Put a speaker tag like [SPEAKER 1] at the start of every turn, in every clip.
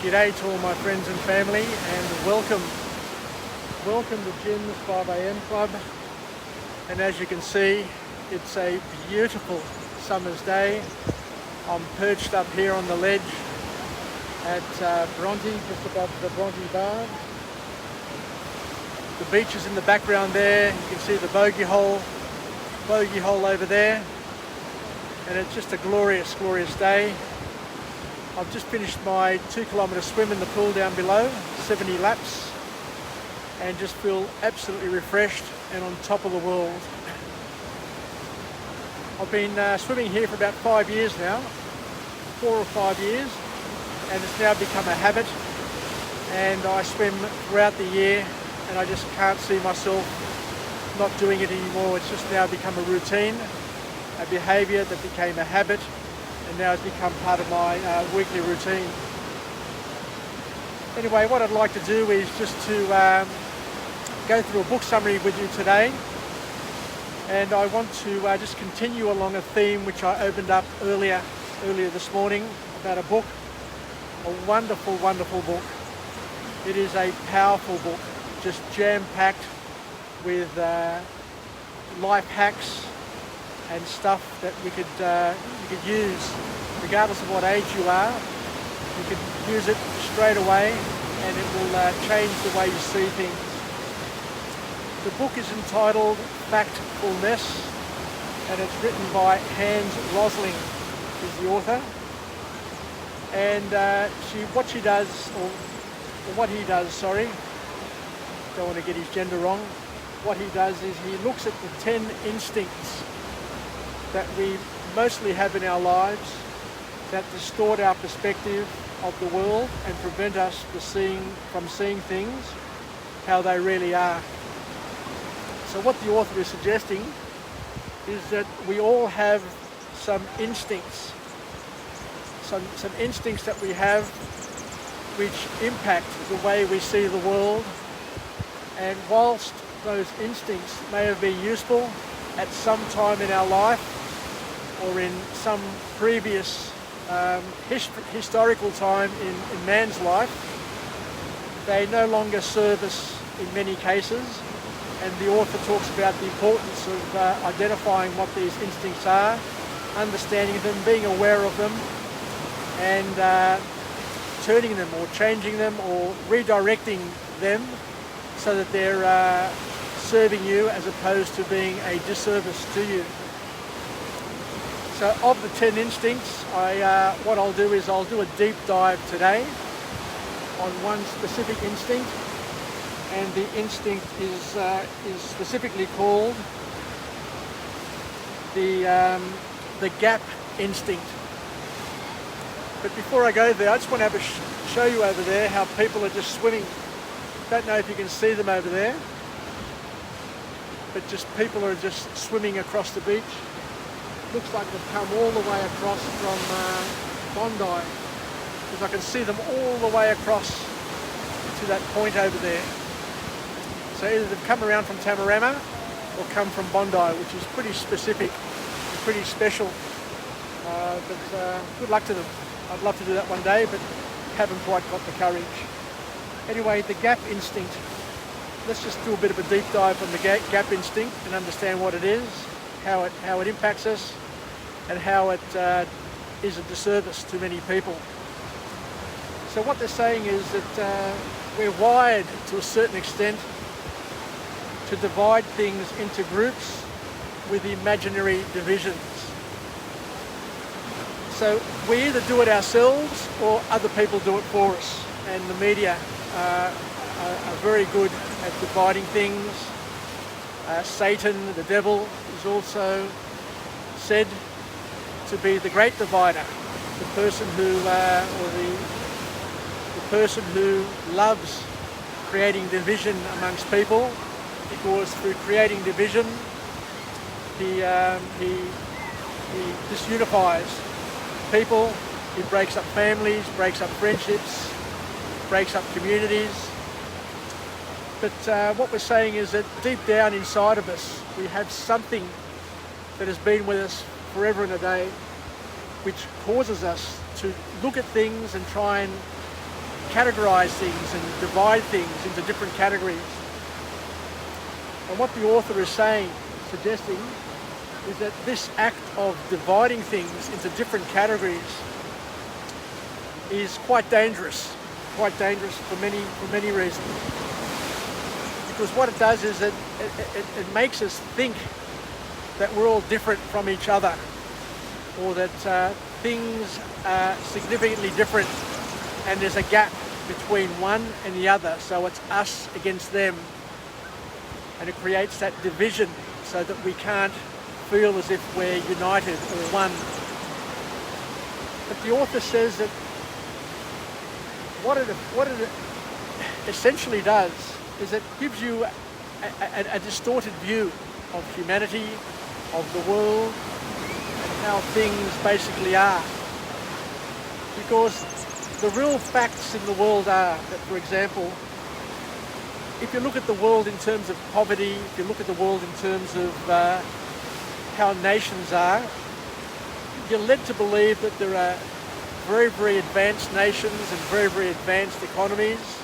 [SPEAKER 1] G'day to all my friends and family, and welcome to Jim's 5am Club. And as you can see, it's a beautiful summer's day. I'm perched up here on the ledge at Bronte, just above the Bronte Bar. The beach is in the background there. You can see the bogey hole over there. And it's just a glorious, glorious day. I've just finished my 2-kilometre swim in the pool down below, 70 laps, and just feel absolutely refreshed and on top of the world. I've been swimming here for about 5 years now, 4 or 5 years, and it's now become a habit, and I swim throughout the year, and I just can't see myself not doing it anymore. It's just now become a routine, a behaviour that became a habit, and now it's become part of my weekly routine. Anyway, what I'd like to do is just to go through a book summary with you today, and I want to just continue along a theme which I opened up earlier this morning about a book, a wonderful, wonderful book. It is a powerful book, just jam-packed with life hacks and stuff that you could use regardless of what age you are. You could use it straight away and it will change the way you see things. The book is entitled Factfullness, and it's written by Hans Rosling, who's the author. And what he does, don't want to get his gender wrong. What he does is he looks at the 10 instincts that we mostly have in our lives that distort our perspective of the world and prevent us from seeing things how they really are. So what the author is suggesting is that we all have some instincts, some instincts that we have which impact the way we see the world, and whilst those instincts may have been useful at some time in our life or in some previous historical time in man's life, they no longer serve us in many cases. And the author talks about the importance of identifying what these instincts are, understanding them, being aware of them, and turning them or changing them or redirecting them so that they're serving you as opposed to being a disservice to you. So of the 10 instincts, what I'll do is I'll do a deep dive today on one specific instinct, and the instinct is specifically called the gap instinct. But before I go there, I just want to show you over there how people are just swimming. Don't know if you can see them over there, but just people are just swimming across the beach. Looks like they've come all the way across from Bondi, because I can see them all the way across to that point over there. So either they've come around from Tamarama or come from Bondi, which is pretty specific and pretty special. But good luck to them. I'd love to do that one day, but haven't quite got the courage. Anyway, the gap instinct. Let's just do a bit of a deep dive on the gap instinct and understand what it is, how it impacts us, and how it is a disservice to many people. So what they're saying is that we're wired to a certain extent to divide things into groups with imaginary divisions. So we either do it ourselves or other people do it for us, and the media are very good at dividing things. Satan, the devil, is also said to be the great divider, the person who loves creating division amongst people, because through creating division he disunifies people, he breaks up families, breaks up friendships, breaks up communities. But what we're saying is that deep down inside of us, we have something that has been with us forever and a day, which causes us to look at things and try and categorize things and divide things into different categories. And what the author is saying, suggesting, is that this act of dividing things into different categories is quite dangerous for many reasons. Because what it does is it makes us think that we're all different from each other, or that things are significantly different and there's a gap between one and the other, so it's us against them, and it creates that division so that we can't feel as if we're united or one. But the author says that what it essentially does is it gives you a distorted view of humanity, of the world, and how things basically are. Because the real facts in the world are that, for example, if you look at the world in terms of poverty, if you look at the world in terms of how nations are, you're led to believe that there are very, very advanced nations and very, very advanced economies,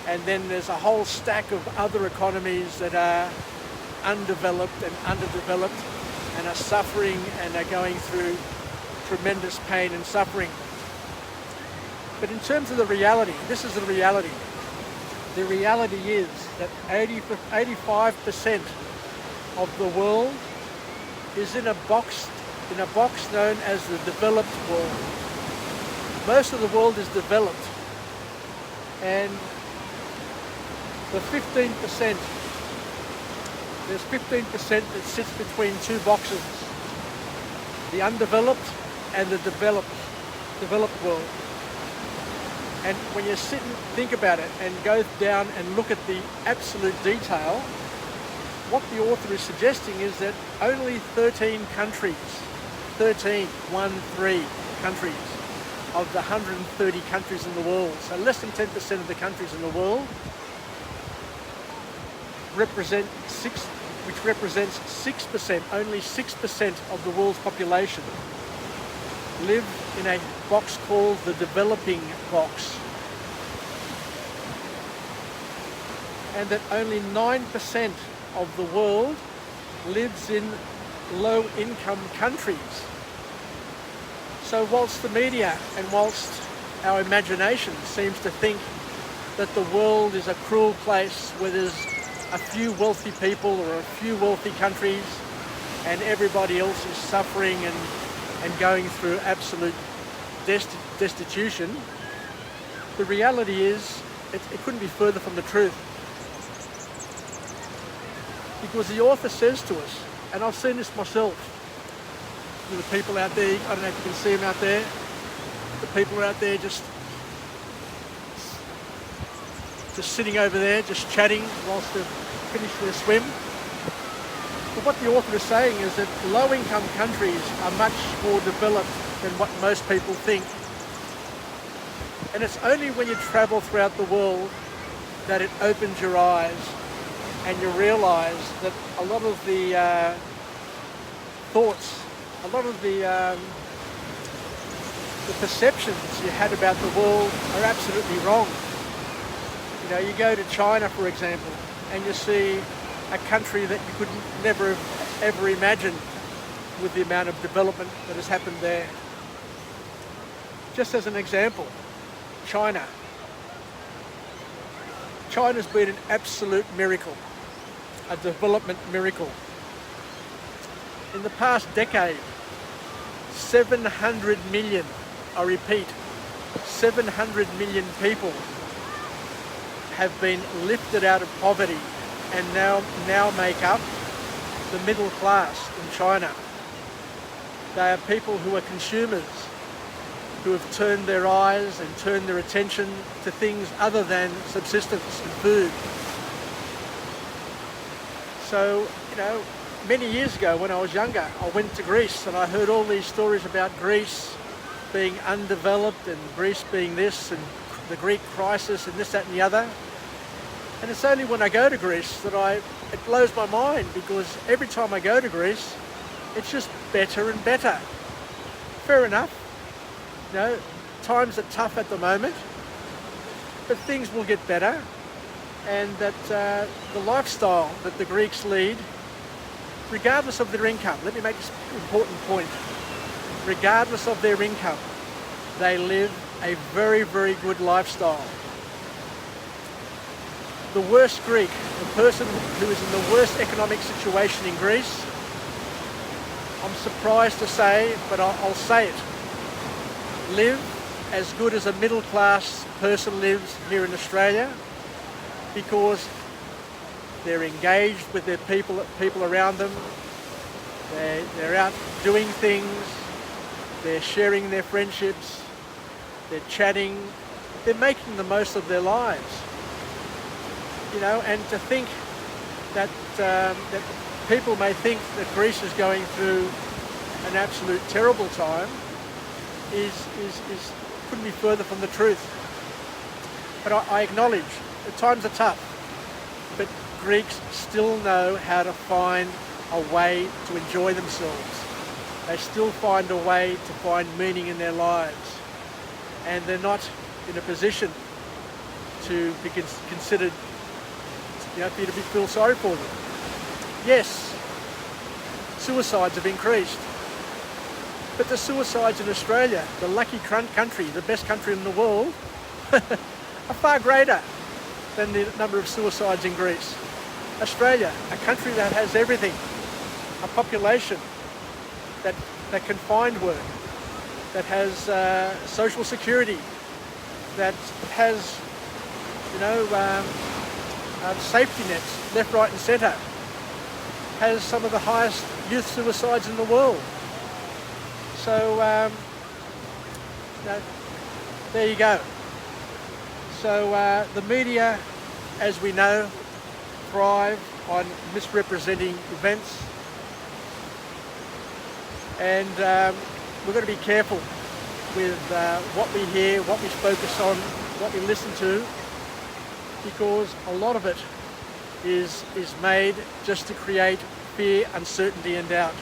[SPEAKER 1] and then there's a whole stack of other economies that are undeveloped and underdeveloped and are suffering and are going through tremendous pain and suffering. But in terms of the reality, this is the reality. The reality is that 85% of the world is in a box known as the developed world. Most of the world is developed, and the 15%, there's 15% that sits between two boxes, the undeveloped and the developed world. And when you sit and think about it and go down and look at the absolute detail, what the author is suggesting is that only 13 countries of the 130 countries in the world, so less than 10% of the countries in the world, represents 6%, only 6% of the world's population live in a box called the developing box. And that only 9% of the world lives in low-income countries. So whilst the media and whilst our imagination seems to think that the world is a cruel place where there's a few wealthy people or a few wealthy countries and everybody else is suffering and going through absolute destitution, the reality is it couldn't be further from the truth. Because the author says to us, and I've seen this myself, with the people out there, I don't know if you can see them out there, the people are out there just sitting over there, just chatting whilst they've finished their swim. But what the author is saying is that low-income countries are much more developed than what most people think. And it's only when you travel throughout the world that it opens your eyes and you realise that a lot of the thoughts, a lot of the perceptions you had about the world are absolutely wrong. You know, you go to China, for example, and you see a country that you could never have ever imagined with the amount of development that has happened there. Just as an example, China. China's been an absolute miracle, a development miracle. In the past decade, 700 million, I repeat, 700 million people have been lifted out of poverty and now make up the middle class in China. They are people who are consumers, who have turned their eyes and turned their attention to things other than subsistence and food. So, you know, many years ago when I was younger, I went to Greece and I heard all these stories about Greece being undeveloped and Greece being this and the Greek crisis and this, that and the other. And it's only when I go to Greece that it blows my mind, because every time I go to Greece, it's just better and better. Fair enough. You know, times are tough at the moment, but things will get better, and that the lifestyle that the Greeks lead, regardless of their income, let me make this important point, regardless of their income, they live a very, very good lifestyle. The worst Greek, the person who is in the worst economic situation in Greece, I'm surprised to say, but I'll say it, live as good as a middle class person lives here in Australia, because they're engaged with their people around them, they're out doing things, they're sharing their friendships, they're chatting, they're making the most of their lives. You know, and to think that that people may think that Greece is going through an absolute terrible time is couldn't be further from the truth. But I acknowledge the times are tough, but Greeks still know how to find a way to enjoy themselves. They still find a way to find meaning in their lives, and they're not in a position to be considered, you know, for you to feel sorry for them. Yes, suicides have increased, but the suicides in Australia, the lucky country, the best country in the world, are far greater than the number of suicides in Greece. Australia, a country that has everything, a population that can find work, that has social security, that has, you know, safety nets left, right and centre, has some of the highest youth suicides in the world. So, there you go. So the media, as we know, thrive on misrepresenting events, and we've got to be careful with what we hear, what we focus on, what we listen to, because a lot of it is made just to create fear, uncertainty and doubt.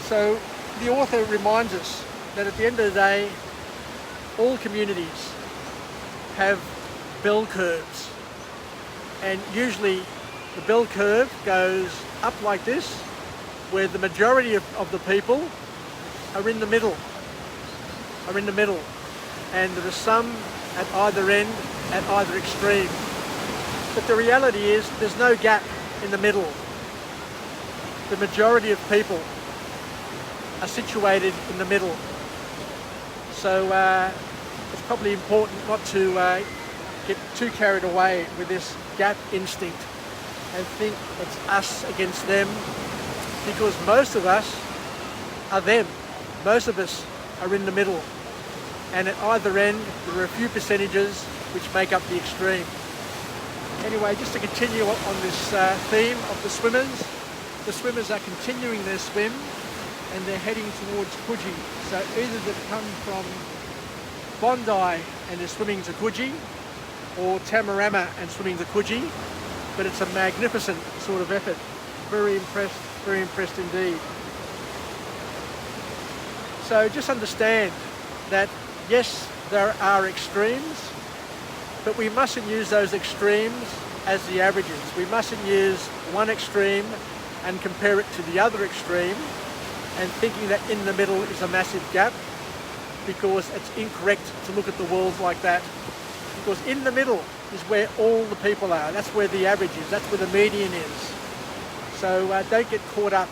[SPEAKER 1] So the author reminds us that at the end of the day, all communities have bell curves, and usually the bell curve goes up like this, where the majority of the people are in the middle, and there are some at either end, at either extreme. But the reality is there's no gap in the middle. The majority of people are situated in the middle. So it's probably important not to get too carried away with this gap instinct and think it's us against them, because most of us are them. Most of us are in the middle, and at either end there are a few percentages which make up the extreme. Anyway, just to continue on this theme of the swimmers are continuing their swim and they're heading towards Coogee. So either they've come from Bondi and they're swimming to Coogee, or Tamarama and swimming to Coogee, but it's a magnificent sort of effort. Very impressed indeed. So just understand that yes, there are extremes, but we mustn't use those extremes as the averages. We mustn't use one extreme and compare it to the other extreme and thinking that in the middle is a massive gap, because it's incorrect to look at the world like that. Because in the middle is where all the people are. That's where the average is. That's where the median is. So don't get caught up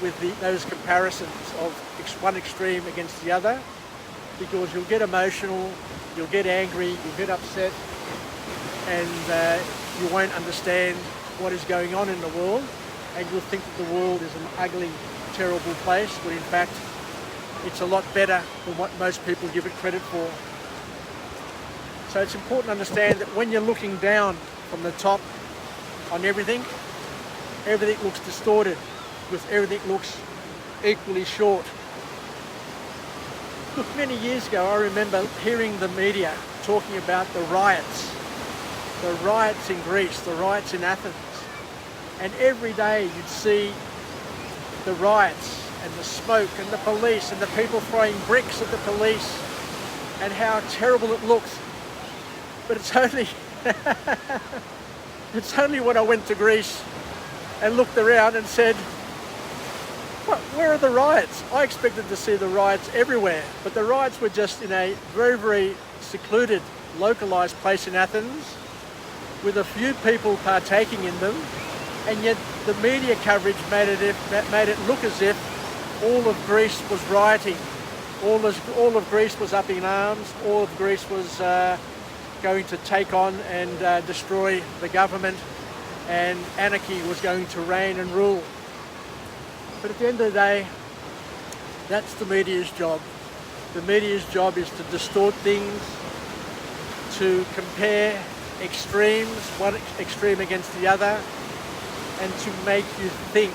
[SPEAKER 1] with those comparisons of one extreme against the other, because you'll get emotional, you'll get angry, you'll get upset, and you won't understand what is going on in the world, and you'll think that the world is an ugly, terrible place, when in fact it's a lot better than what most people give it credit for. So it's important to understand that when you're looking down from the top on everything, everything looks distorted, because everything looks equally short. Look, many years ago I remember hearing the media talking about the riots in Greece, the riots in Athens, and every day you'd see the riots and the smoke and the police and the people throwing bricks at the police, and how terrible it looked But it's only, it's only when I went to Greece and looked around and said, "What, where are the riots?" I expected to see the riots everywhere, but the riots were just in a very, very secluded, localized place in Athens with a few people partaking in them, and yet the media coverage made it look as if all of Greece was rioting. All of Greece was up in arms. All of Greece was going to take on and destroy the government, and anarchy was going to reign and rule. But at the end of the day, that's the media's job. The media's job is to distort things, to compare extremes, one extreme against the other, and to make you think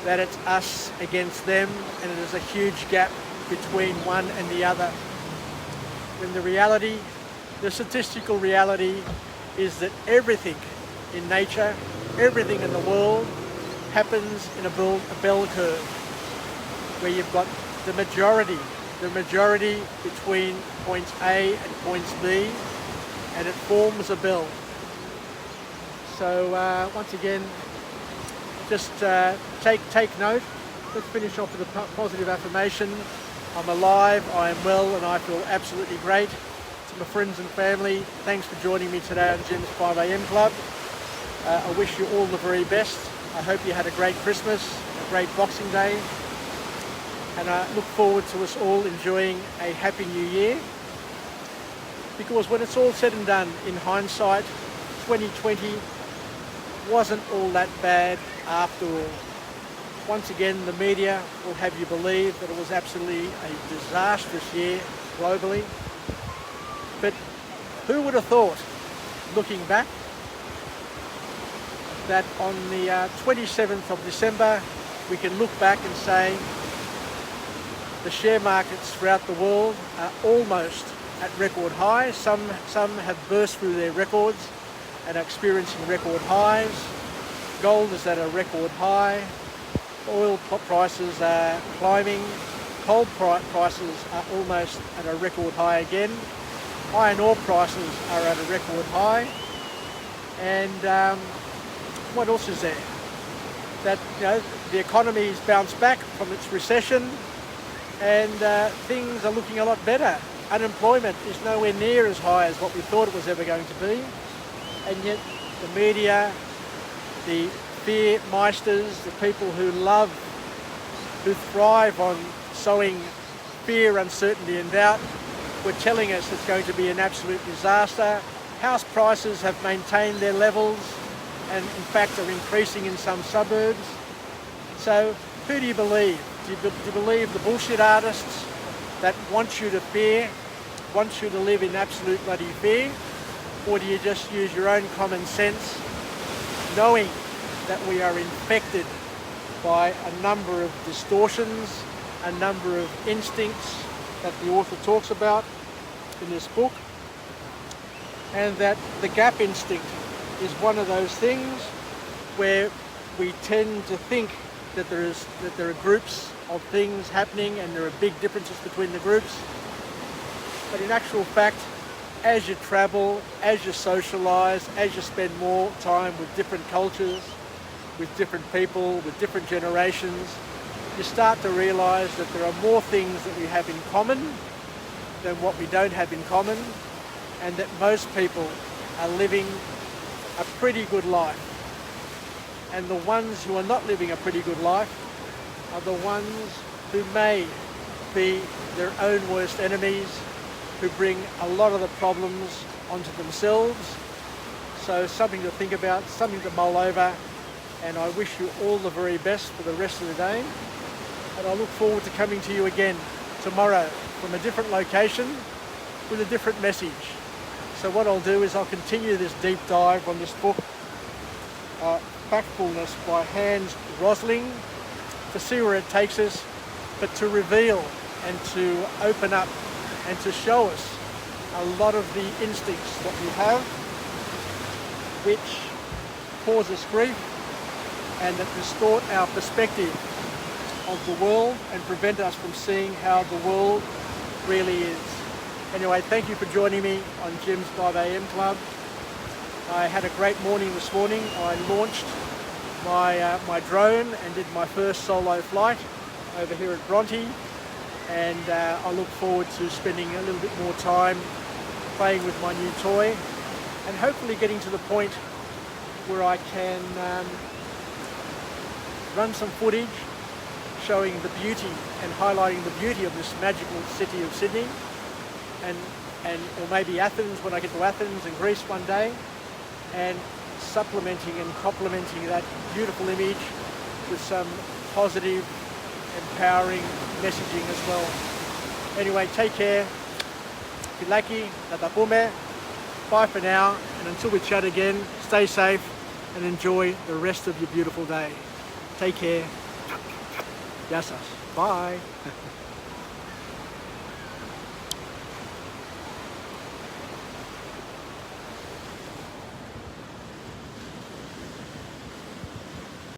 [SPEAKER 1] that it's us against them, and there's a huge gap between one and the other. When the reality, the statistical reality, is that everything in nature, everything in the world happens in a bell curve, where you've got the majority between points A and points B, and it forms a bell. So once again, just take note. Let's finish off with a positive affirmation. I'm alive, I am well, and I feel absolutely great. To my friends and family, thanks for joining me today on Jim's 5 AM Club. I wish you all the very best. I hope you had a great Christmas, a great Boxing Day, and I look forward to us all enjoying a happy new year. Because when it's all said and done, in hindsight, 2020 wasn't all that bad after all. Once again, the media will have you believe that it was absolutely a disastrous year globally. But who would have thought, looking back, that on the 27th of December, we can look back and say the share markets throughout the world are almost at record highs. Some have burst through their records and are experiencing record highs. Gold is at a record high. Oil prices are climbing. Coal prices are almost at a record high again. Iron ore prices are at a record high. And what else is there? That, you know, the economy's bounced back from its recession, and things are looking a lot better. Unemployment is nowhere near as high as what we thought it was ever going to be, and yet the media, the fear meisters, the people who thrive on sowing fear, uncertainty and doubt, were telling us it's going to be an absolute disaster. House prices have maintained their levels and in fact are increasing in some suburbs. So who do you believe? Do you believe the bullshit artists that want you to fear, want you to live in absolute bloody fear? Or do you just use your own common sense, knowing that we are infected by a number of distortions, a number of instincts that the author talks about in this book, and that the gap instinct is one of those things where we tend to think that there are groups of things happening and there are big differences between the groups. But in actual fact, as you travel, as you socialise, as you spend more time with different cultures, with different people, with different generations, you start to realise that there are more things that we have in common than what we don't have in common, and that most people are living a pretty good life. And the ones who are not living a pretty good life are the ones who may be their own worst enemies, who bring a lot of the problems onto themselves. So something to think about, something to mull over, and I wish you all the very best for the rest of the day. And I look forward to coming to you again tomorrow from a different location with a different message. So what I'll do is I'll continue this deep dive on this book, Factfullness by Hans Rosling, to see where it takes us, but to reveal and to open up and to show us a lot of the instincts that we have, which cause us grief and that distort our perspective of the world and prevent us from seeing how the world really is. Anyway, thank you for joining me on Jim's 5 a.m. Club. I had a great morning this morning. I launched my drone and did my first solo flight over here at Bronte, and I look forward to spending a little bit more time playing with my new toy and hopefully getting to the point where I can run some footage showing the beauty and highlighting the beauty of this magical city of Sydney, or maybe Athens when I get to Athens and Greece one day, and supplementing and complementing that beautiful image with some positive, empowering messaging as well. Anyway, take care. Pilaki, tatapume. Bye for now, and until we chat again, stay safe and enjoy the rest of your beautiful day. Take care. Yasas. Bye.